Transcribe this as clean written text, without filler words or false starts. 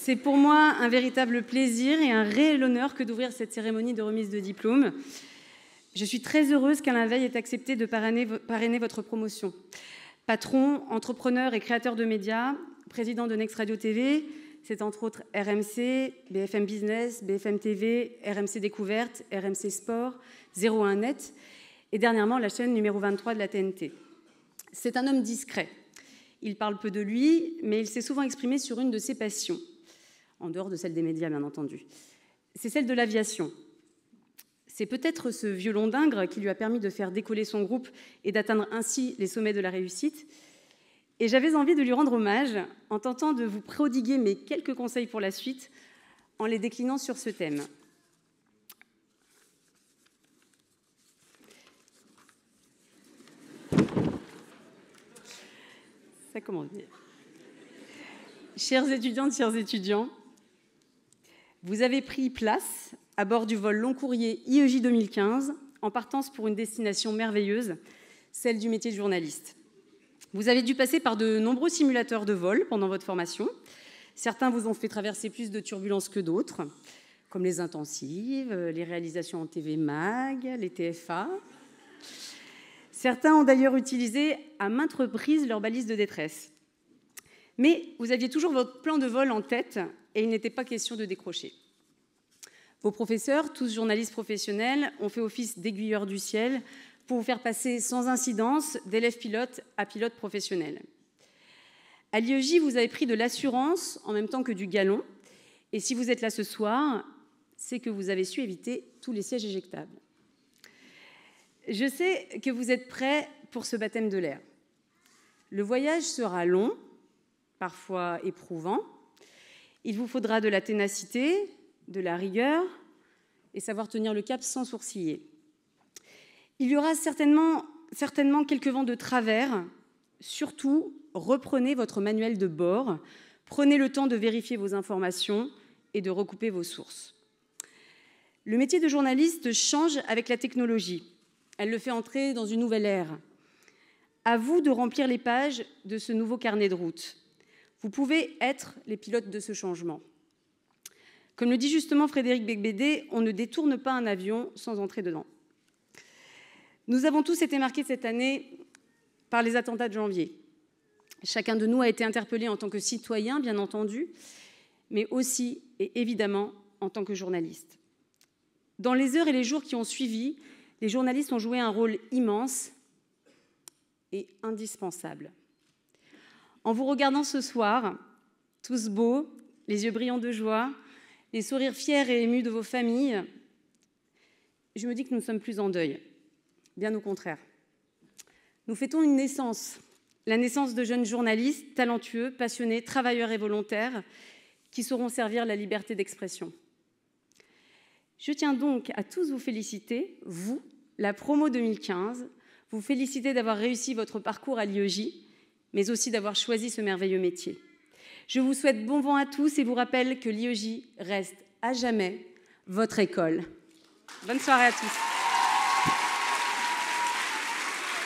C'est pour moi un véritable plaisir et un réel honneur que d'ouvrir cette cérémonie de remise de diplôme. Je suis très heureuse qu'Alain Veil ait accepté de parrainer votre promotion. Patron, entrepreneur et créateur de médias, président de Next Radio TV, c'est entre autres RMC, BFM Business, BFM TV, RMC Découverte, RMC Sport, 01 Net et dernièrement la chaîne numéro 23 de la TNT. C'est un homme discret. Il parle peu de lui, mais il s'est souvent exprimé sur une de ses passions, en dehors de celle des médias, bien entendu. C'est celle de l'aviation. C'est peut-être ce violon d'Ingres qui lui a permis de faire décoller son groupe et d'atteindre ainsi les sommets de la réussite. Et j'avais envie de lui rendre hommage en tentant de vous prodiguer mes quelques conseils pour la suite, en les déclinant sur ce thème. Ça commence bien. Chères étudiantes, chers étudiants, vous avez pris place à bord du vol long courrier IEJ 2015, en partance pour une destination merveilleuse, celle du métier de journaliste. Vous avez dû passer par de nombreux simulateurs de vol pendant votre formation. Certains vous ont fait traverser plus de turbulences que d'autres, comme les intensives, les réalisations en TV Mag, les TFA. Certains ont d'ailleurs utilisé à maintes reprises leur balise de détresse. Mais vous aviez toujours votre plan de vol en tête et il n'était pas question de décrocher. Vos professeurs, tous journalistes professionnels, ont fait office d'aiguilleurs du ciel pour vous faire passer sans incidence d'élève pilote à pilote professionnel. À l'IEJ, vous avez pris de l'assurance en même temps que du galon. Et si vous êtes là ce soir, c'est que vous avez su éviter tous les sièges éjectables. Je sais que vous êtes prêts pour ce baptême de l'air. Le voyage sera long, parfois éprouvant. Il vous faudra de la ténacité, de la rigueur et savoir tenir le cap sans sourciller. Il y aura certainement quelques vents de travers. Surtout, reprenez votre manuel de bord, prenez le temps de vérifier vos informations et de recouper vos sources. Le métier de journaliste change avec la technologie. Elle le fait entrer dans une nouvelle ère. À vous de remplir les pages de ce nouveau carnet de route. Vous pouvez être les pilotes de ce changement. Comme le dit justement Frédéric Becbédé, on ne détourne pas un avion sans entrer dedans. Nous avons tous été marqués cette année par les attentats de janvier. Chacun de nous a été interpellé en tant que citoyen, bien entendu, mais aussi et évidemment en tant que journaliste. Dans les heures et les jours qui ont suivi, les journalistes ont joué un rôle immense et indispensable. En vous regardant ce soir, tous beaux, les yeux brillants de joie, les sourires fiers et émus de vos familles, je me dis que nous ne sommes plus en deuil. Bien au contraire. Nous fêtons une naissance, la naissance de jeunes journalistes talentueux, passionnés, travailleurs et volontaires qui sauront servir la liberté d'expression. Je tiens donc à tous vous féliciter, vous, la promo 2015, vous féliciter d'avoir réussi votre parcours à l'IEJ, mais aussi d'avoir choisi ce merveilleux métier. Je vous souhaite bon vent à tous et vous rappelle que l'IEJ reste à jamais votre école. Bonne soirée à tous.